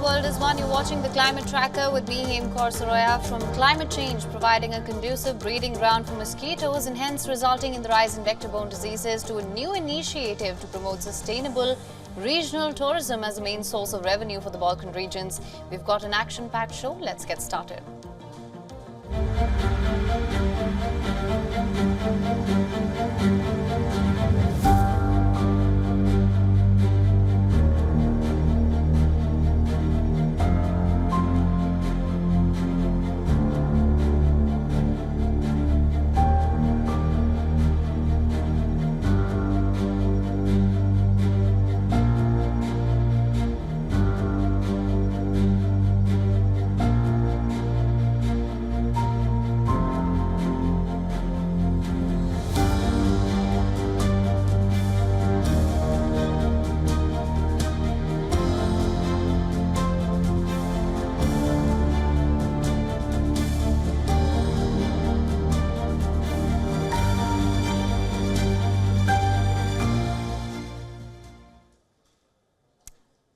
World is one. You're watching the Climate Tracker with me, Hemkor Saroya. From climate change providing a conducive breeding ground for mosquitoes and hence resulting in the rise in vector-borne diseases to a new initiative to promote sustainable regional tourism as a main source of revenue for the Balkan regions. We've got an action-packed show. Let's get started.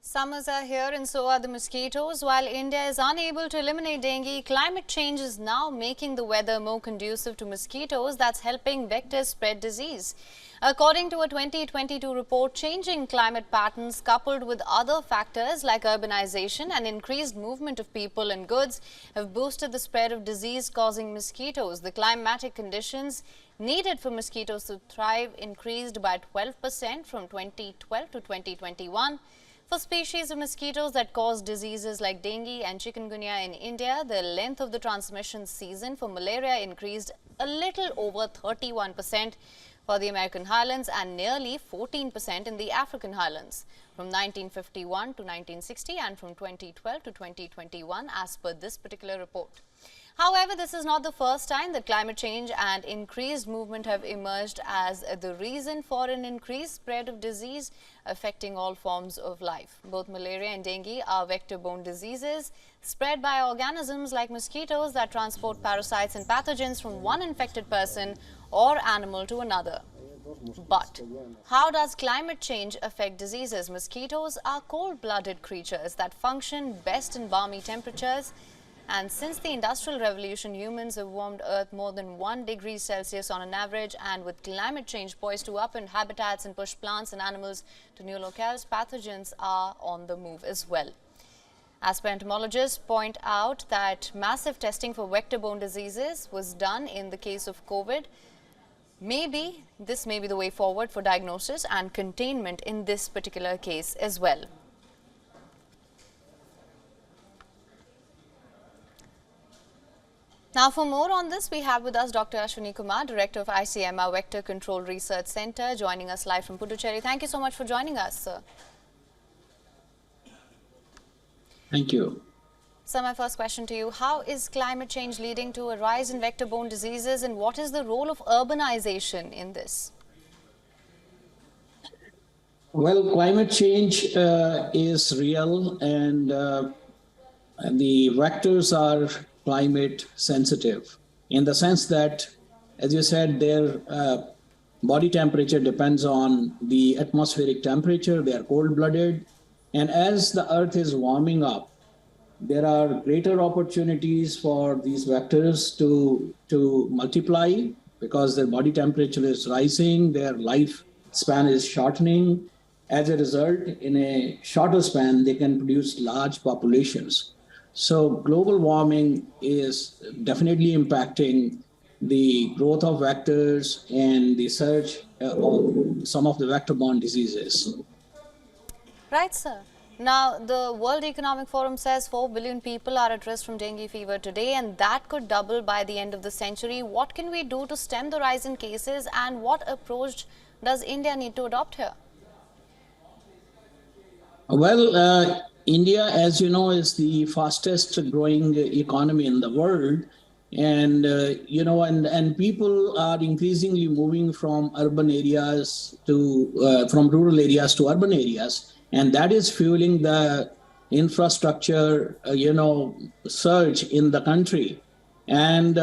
Summers are here and so are the mosquitoes. While India is unable to eliminate dengue, climate change is now making the weather more conducive to mosquitoes. That's helping vectors spread disease. According to a 2022 report, changing climate patterns coupled with other factors like urbanization and increased movement of people and goods have boosted the spread of disease-causing mosquitoes. The climatic conditions needed for mosquitoes to thrive increased by 12% from 2012 to 2021. For species of mosquitoes that cause diseases like dengue and chikungunya in India, the length of the transmission season for malaria increased a little over 31% for the American highlands and nearly 14% in the African highlands from 1951 to 1960 and from 2012 to 2021 as per this particular report. However, this is not the first time that climate change and increased movement have emerged as the reason for an increased spread of disease affecting all forms of life. Both malaria and dengue are vector-borne diseases spread by organisms like mosquitoes that transport parasites and pathogens from one infected person or animal to another. But how does climate change affect diseases? Mosquitoes are cold-blooded creatures that function best in balmy temperatures. And since the Industrial Revolution, humans have warmed Earth more than 1 degree Celsius on an average, and with climate change poised to upend habitats and push plants and animals to new locales, pathogens are on the move as well. As per entomologists point out that massive testing for vector-borne diseases was done in the case of COVID. This may be the way forward for diagnosis and containment in this particular case as well. Now, for more on this, we have with us Dr. Ashwini Kumar, Director of ICMR Vector Control Research Center, joining us live from Puducherry. Thank you so much for joining us, sir. Thank you. So, my first question to you, how is climate change leading to a rise in vector-borne diseases, and what is the role of urbanization in this? Well, climate change is real, and the vectors are climate sensitive in the sense that, as you said, their body temperature depends on the atmospheric temperature. They are cold-blooded, and as the Earth is warming up, there are greater opportunities for these vectors to multiply because their body temperature is rising, their lifespan is shortening. As a result, in a shorter span, they can produce large populations. So global warming is definitely impacting the growth of vectors and the surge of some of the vector-borne diseases. Right, sir. Now, the World Economic Forum says 4 billion people are at risk from dengue fever today, and that could double by the end of the century. What can we do to stem the rise in cases, and what approach does India need to adopt here? Well, India, as you know, is the fastest growing economy in the world. And, and people are increasingly moving from urban areas to, from rural areas to urban areas. And that is fueling the infrastructure, surge in the country. And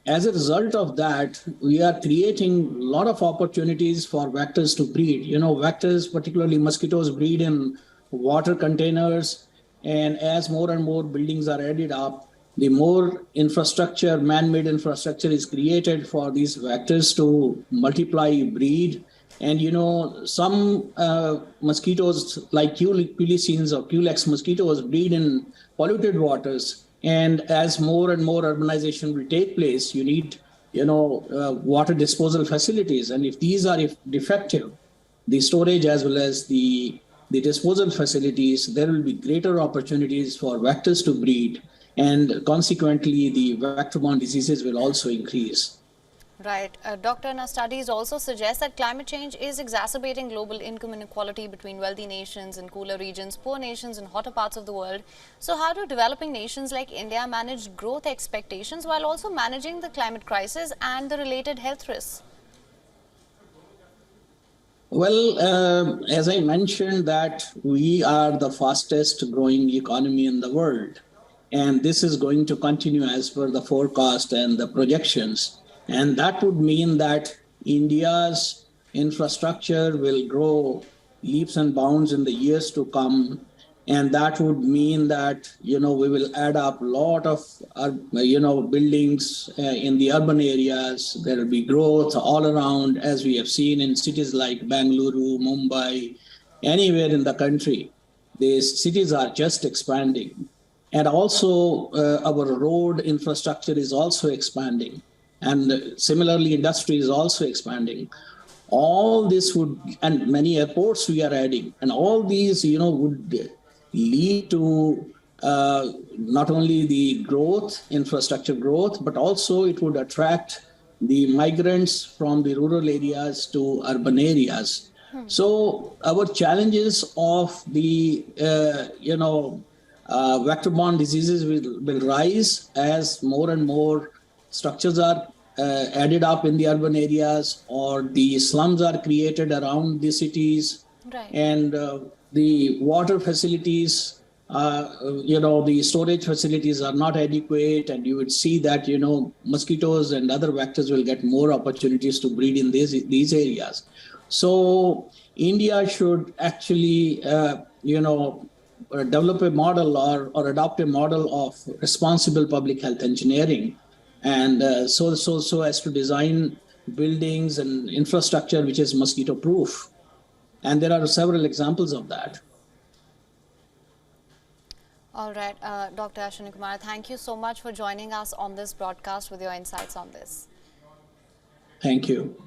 as a result of that, we are creating a lot of opportunities for vectors to breed. Vectors, particularly mosquitoes, breed in water containers. And as more and more buildings are added up, the more infrastructure, man-made infrastructure is created for these vectors to multiply, breed. And some mosquitoes like culicines or culex mosquitoes breed in polluted waters. And as more and more urbanization will take place, you need water disposal facilities. And if these are defective, the storage as well as the disposal facilities, there will be greater opportunities for vectors to breed, and consequently, the vector-borne diseases will also increase. Right. Doctor, now studies also suggest that climate change is exacerbating global income inequality between wealthy nations in cooler regions, poor nations in hotter parts of the world. So how do developing nations like India manage growth expectations while also managing the climate crisis and the related health risks? Well, as I mentioned, that we are the fastest growing economy in the world. And this is going to continue as per the forecast and the projections. And that would mean that India's infrastructure will grow leaps and bounds in the years to come. And that would mean that, we will add up a lot of, buildings in the urban areas. There will be growth all around, as we have seen in cities like Bangalore, Mumbai, anywhere in the country. These cities are just expanding. And also, our road infrastructure is also expanding. And similarly, industry is also expanding. All this would, and many airports we are adding, and all these, would lead to not only the growth, infrastructure growth, but also it would attract the migrants from the rural areas to urban areas. So our challenges of the, vector-borne diseases will rise as more and more structures are added up in the urban areas, or the slums are created around the cities. Right. And the water facilities, the storage facilities are not adequate, and you would see that, mosquitoes and other vectors will get more opportunities to breed in these areas. So India should actually, develop a model or adopt a model of responsible public health engineering, and so as to design buildings and infrastructure which is mosquito proof. And there are several examples of that. All right, Dr. Ashwini Kumar, thank you so much for joining us on this broadcast with your insights on this. Thank you.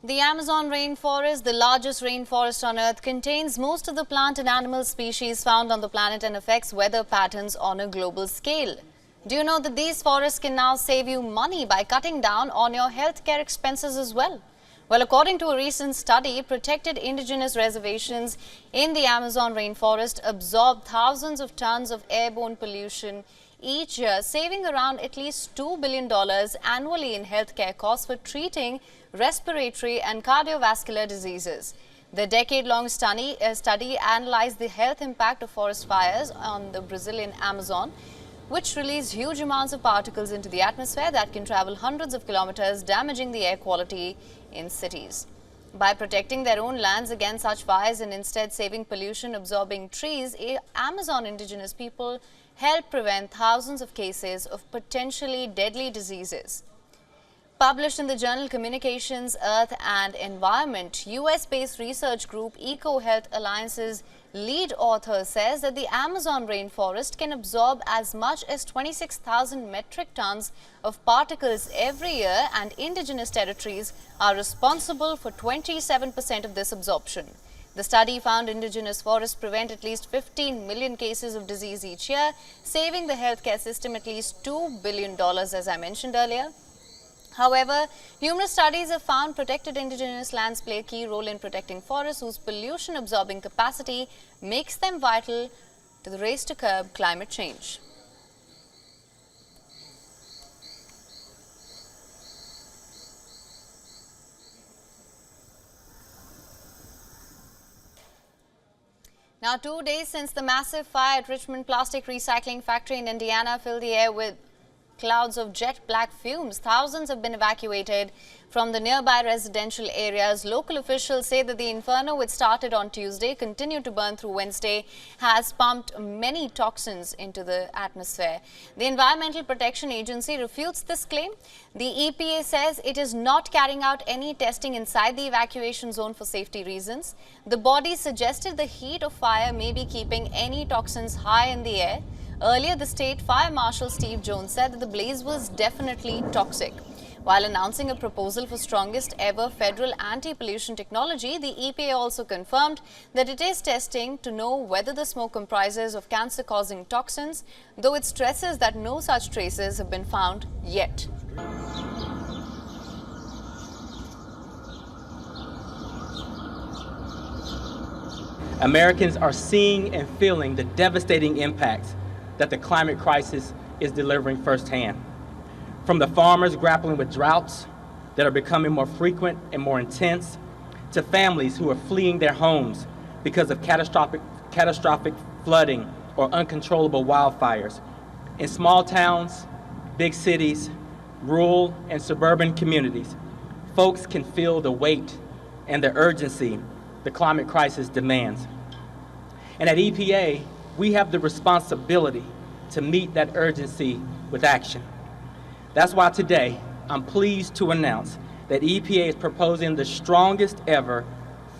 The Amazon rainforest, the largest rainforest on Earth, contains most of the plant and animal species found on the planet and affects weather patterns on a global scale. Do you know that these forests can now save you money by cutting down on your healthcare expenses as well? Well, according to a recent study, protected indigenous reservations in the Amazon rainforest absorb thousands of tons of airborne pollution each year, saving around at least $2 billion annually in healthcare costs for treating respiratory and cardiovascular diseases. The decade-long study analyzed the health impact of forest fires on the Brazilian Amazon, which release huge amounts of particles into the atmosphere that can travel hundreds of kilometers, damaging the air quality in cities. By protecting their own lands against such fires and instead saving pollution-absorbing trees, Amazon indigenous people help prevent thousands of cases of potentially deadly diseases. Published in the journal Communications, Earth and Environment, US-based research group EcoHealth Alliance's lead author says that the Amazon rainforest can absorb as much as 26,000 metric tons of particles every year, and indigenous territories are responsible for 27% of this absorption. The study found indigenous forests prevent at least 15 million cases of disease each year, saving the healthcare system at least $2 billion, as I mentioned earlier. However, numerous studies have found protected indigenous lands play a key role in protecting forests, whose pollution-absorbing capacity makes them vital to the race to curb climate change. Now, 2 days since the massive fire at Richmond Plastic Recycling Factory in Indiana filled the air with clouds of jet black fumes. Thousands have been evacuated from the nearby residential areas. Local officials say that the inferno, which started on Tuesday, continued to burn through Wednesday, has pumped many toxins into the atmosphere. The Environmental Protection Agency refutes this claim. The EPA says it is not carrying out any testing inside the evacuation zone for safety reasons. The body suggested the heat of fire may be keeping any toxins high in the air. Earlier, the State Fire Marshal Steve Jones said that the blaze was definitely toxic. While announcing a proposal for strongest ever federal anti-pollution technology, the EPA also confirmed that it is testing to know whether the smoke comprises of cancer-causing toxins, though it stresses that no such traces have been found yet. Americans are seeing and feeling the devastating impacts that the climate crisis is delivering firsthand. From the farmers grappling with droughts that are becoming more frequent and more intense, to families who are fleeing their homes because of catastrophic flooding or uncontrollable wildfires. In small towns, big cities, rural and suburban communities, folks can feel the weight and the urgency the climate crisis demands. And at EPA, we have the responsibility to meet that urgency with action. That's why today, I'm pleased to announce that EPA is proposing the strongest ever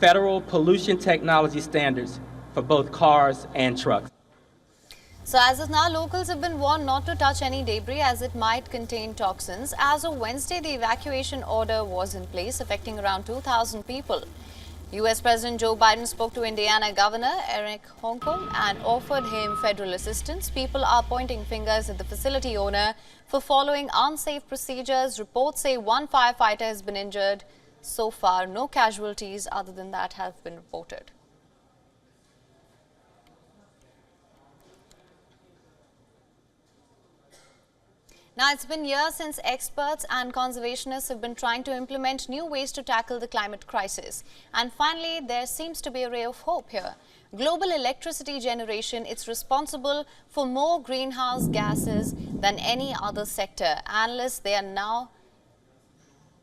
federal pollution technology standards for both cars and trucks. So as of now, locals have been warned not to touch any debris as it might contain toxins. As of Wednesday, the evacuation order was in place, affecting around 2,000 people. US President Joe Biden spoke to Indiana Governor Eric Holcomb and offered him federal assistance. People are pointing fingers at the facility owner for following unsafe procedures. Reports say one firefighter has been injured. So far, no casualties other than that have been reported. Now, it's been years since experts and conservationists have been trying to implement new ways to tackle the climate crisis. And finally, there seems to be a ray of hope here. Global electricity generation is responsible for more greenhouse gases than any other sector. Analysts, they are now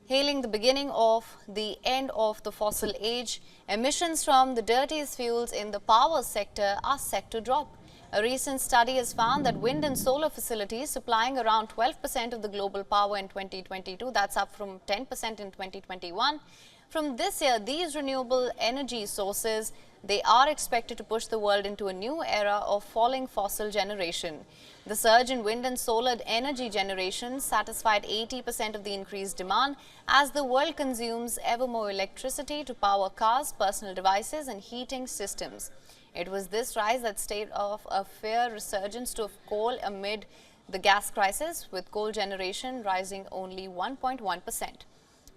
hailing the beginning of the end of the fossil age. Emissions from the dirtiest fuels in the power sector are set to drop. A recent study has found that wind and solar facilities supplying around 12% of the global power in 2022, that's up from 10% in 2021. From this year, these renewable energy sources, they are expected to push the world into a new era of falling fossil generation. The surge in wind and solar energy generation satisfied 80% of the increased demand as the world consumes ever more electricity to power cars, personal devices and heating systems. It was this rise that staved off a fair resurgence of coal amid the gas crisis, with coal generation rising only 1.1%.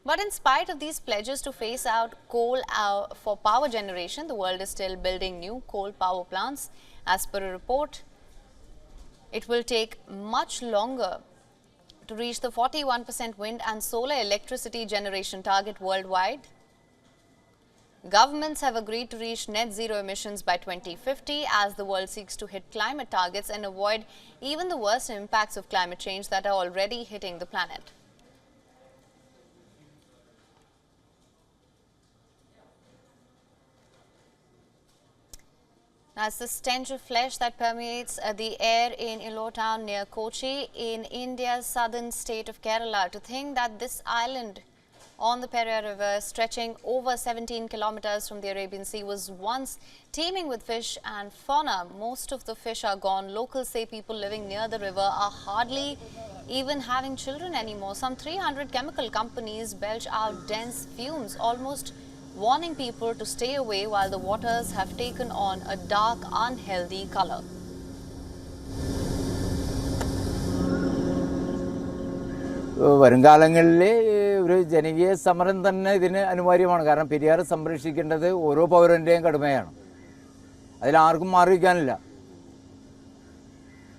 But in spite of these pledges to phase out coal for power generation, the world is still building new coal power plants. As per a report, it will take much longer to reach the 41% wind and solar electricity generation target worldwide. Governments have agreed to reach net zero emissions by 2050 as the world seeks to hit climate targets and avoid even the worst impacts of climate change that are already hitting the planet. Now, it's the stench of flesh that permeates the air in Ilo town near Kochi in India's southern state of Kerala. To think that this island on the Periyar River, stretching over 17 kilometers from the Arabian Sea, was once teeming with fish and fauna. Most of the fish are gone. Locals say people living near the river are hardly even having children anymore. Some 300 chemical companies belch out dense fumes, almost warning people to stay away, while the waters have taken on a dark, unhealthy color. വരുംകാലങ്ങളിൽ ഒരു ജനകീയ സമരം തന്നെ ഇതിന് അനിവാര്യമാണ്. കാരണം പെരിയാർ സംരക്ഷിക്കേണ്ടത് ഓരോ പൗരൻ്റെയും കടമയാണ്. അതിലാർക്കും മാറിയിരിക്കാനില്ല.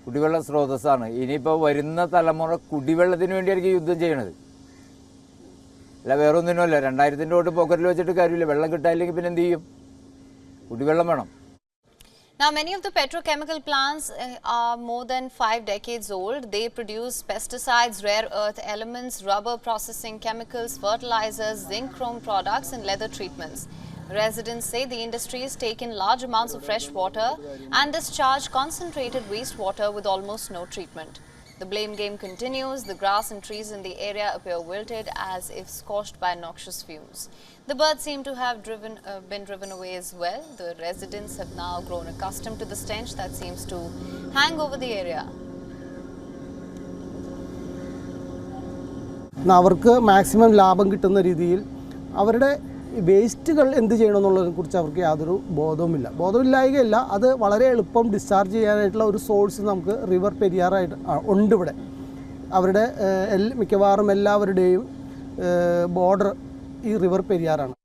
കുടിവെള്ള സ്രോതസ്സാണ്. ഇനിയിപ്പോൾ വരുന്ന തലമുറ കുടിവെള്ളത്തിന് വേണ്ടിയായിരിക്കും യുദ്ധം ചെയ്യണത്. അല്ല വേറൊന്നിനുമല്ല. 2000 തൊട്ട് പോക്കറ്റിൽ വെച്ചിട്ട് കാര്യമില്ല. വെള്ളം കിട്ടാനില്ലെങ്കിൽ പിന്നെ എന്ത് ചെയ്യും? കുടിവെള്ളം വേണം. Now, many of the petrochemical plants are more than 5 decades old. They produce pesticides, rare earth elements, rubber processing chemicals, fertilizers, zinc chrome products and leather treatments. Residents say the industries take in large amounts of fresh water and discharge concentrated wastewater with almost no treatment. The blame game continues. The grass and trees in the area appear wilted as if scorched by noxious fumes. The birds seem to have been driven away as well. The residents have now grown accustomed to the stench that seems to hang over the area. അവർക്ക് maximum ലാഭം കിട്ടുന്ന രീതിയിൽ അവരുടെ വേസ്റ്റുകൾ എന്ത് ചെയ്യണമെന്നുള്ളതിനെക്കുറിച്ച് അവർക്ക് യാതൊരു ബോധമില്ലായ്കയല്ല, അത് വളരെ എളുപ്പം ഡിസ്ചാർജ് ചെയ്യാനായിട്ടുള്ള ഒരു സോഴ്സ് നമുക്ക് റിവർ പെരിയാറായിട്ട് ഉണ്ട് ഇവിടെ. അവരുടെ മിക്കവാറും എല്ലാവരുടെയും ബോർഡർ ഈ river പെരിയാറാണ്.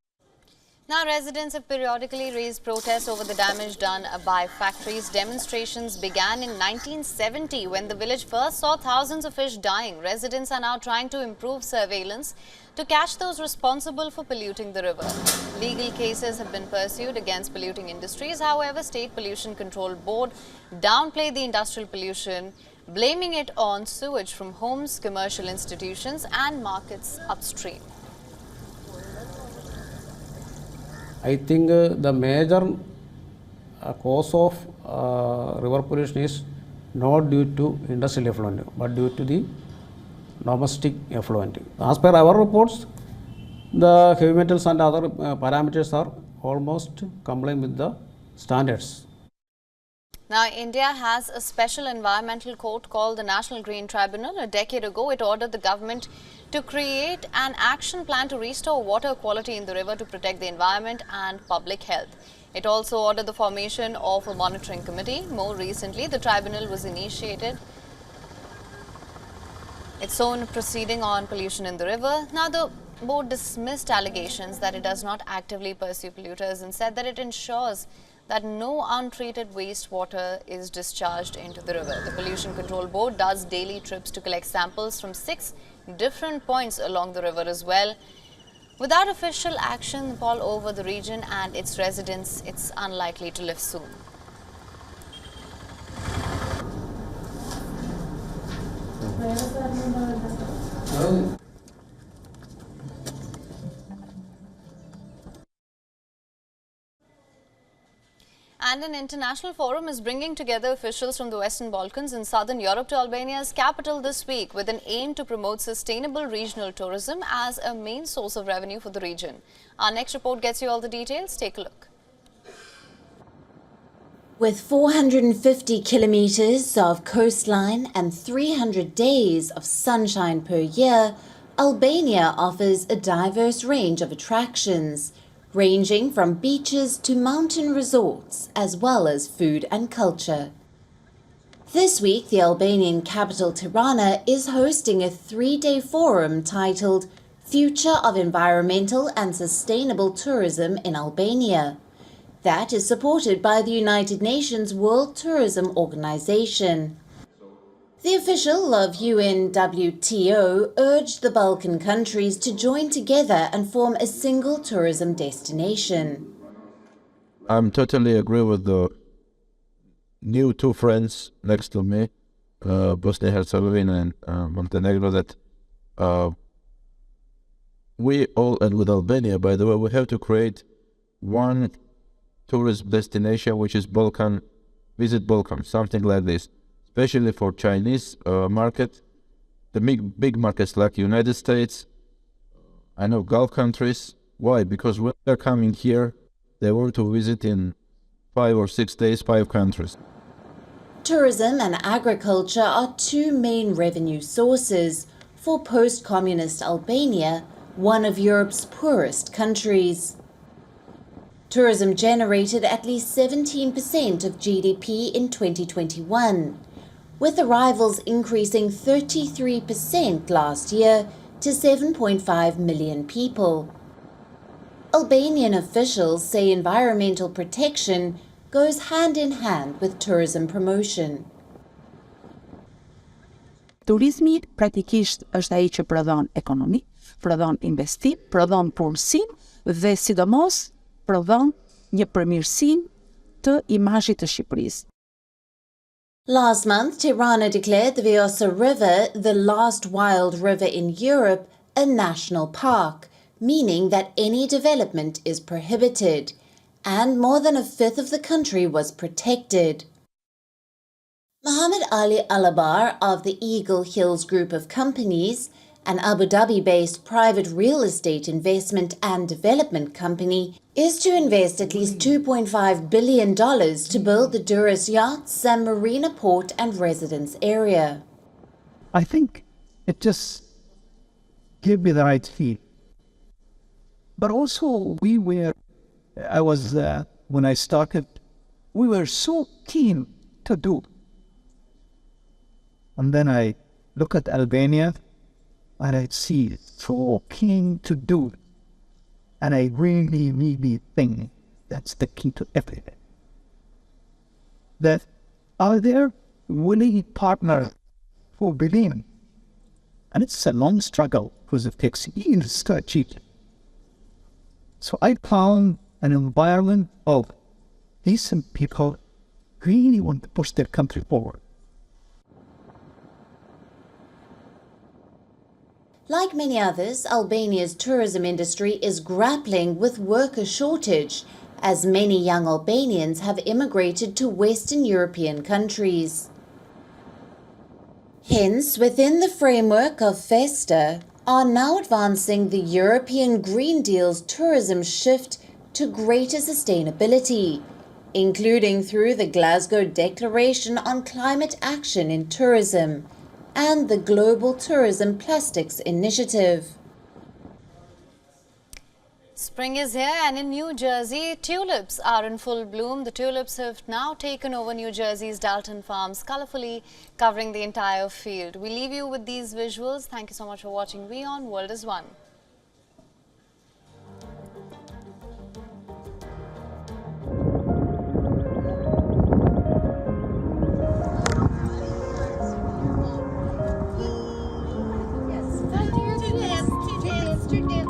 Now, residents have periodically raised protests over the damage done by factories. Demonstrations began in 1970 when the village first saw thousands of fish dying. Residents are now trying to improve surveillance to catch those responsible for polluting the river. Legal cases have been pursued against polluting industries. However, State Pollution Control Board downplayed the industrial pollution, blaming it on sewage from homes, commercial institutions and markets upstream. I think the major cause of river pollution is not due to industrial effluent but due to the domestic effluent. As per our reports, the heavy metals and other parameters are almost complying with the standards. Now, India has a special environmental court called the National Green Tribunal. A decade ago, it ordered the government to create an action plan to restore water quality in the river to protect the environment and public health. It also ordered the formation of a monitoring committee. More recently, the tribunal was initiated its own proceeding on pollution in the river. Now, the board dismissed allegations that it does not actively pursue polluters and said that it ensures that no untreated wastewater is discharged into the river. The Pollution Control Board does daily trips to collect samples from 6 different points along the river as well. Without official action all over the region and its residents, it's unlikely to lift soon. And an international forum is bringing together officials from the Western Balkans and Southern Europe to Albania's capital this week with an aim to promote sustainable regional tourism as a main source of revenue for the region. Our next report gets you all the details. Take a look. With 450 kilometers of coastline and 300 days of sunshine per year, Albania offers a diverse range of attractions, ranging from beaches to mountain resorts, as well as food and culture. This week, the Albanian capital Tirana is hosting a 3-day forum titled Future of Environmental and Sustainable Tourism in Albania. That is supported by the United Nations World Tourism Organization. The official of UNWTO urged the Balkan countries to join together and form a single tourism destination. I'm totally agree with the new two friends next to me, Bosnia and Herzegovina and Montenegro, that we all, and with Albania, by the way, we have to create one tourist destination, which is Balkan, visit Balkan, something like this. Especially for Chinese market, the big markets like United States, I know Gulf countries. Why? Because when they're coming here, they want to visit in 5 or 6 days, 5 countries. Tourism and agriculture are two main revenue sources for post-communist Albania, one of Europe's poorest countries. Tourism generated at least 17% of GDP in 2021. With arrivals increasing 33% last year to 7.5 million people. Albanian officials say environmental protection goes hand in hand with tourism promotion. Turizmi praktikisht është ai që prodhon ekonomi, prodhon investim, prodhon punësim dhe sidomos prodhon një përmirësim të imazhit të Shqipërisë. Last month, Tirana declared the Vjosa River, the last wild river in Europe, a national park, meaning that any development is prohibited, and more than a fifth of the country was protected. Mohammed Ali Alabar of the Eagle Hills Group of Companies, an Abu Dhabi-based private real estate investment and development company, is to invest at least $2.5 billion to build the Durrës Yachts and Marina Port and Residence area. I think it just gave me the right feel. But also when I started, we were so keen to do. And then I look at Albania and I see so keen to do. And I really, really think that's the key to everything. That are there willing partners who believe? And it's a long struggle because it takes years to achieve it. So I found an environment of decent people really want to push their country forward. Like many others, Albania's tourism industry is grappling with worker shortage, as many young Albanians have immigrated to Western European countries. Hence, within the framework of FESTA, are now advancing the European Green Deal's tourism shift to greater sustainability, including through the Glasgow Declaration on Climate Action in Tourism and the Global Tourism Plastics Initiative. Spring is here, and in New Jersey, tulips are in full bloom. The tulips have now taken over New Jersey's Dalton farms, colorfully covering the entire field. We leave you with these visuals. Thank you so much for watching WION World is One. Yes.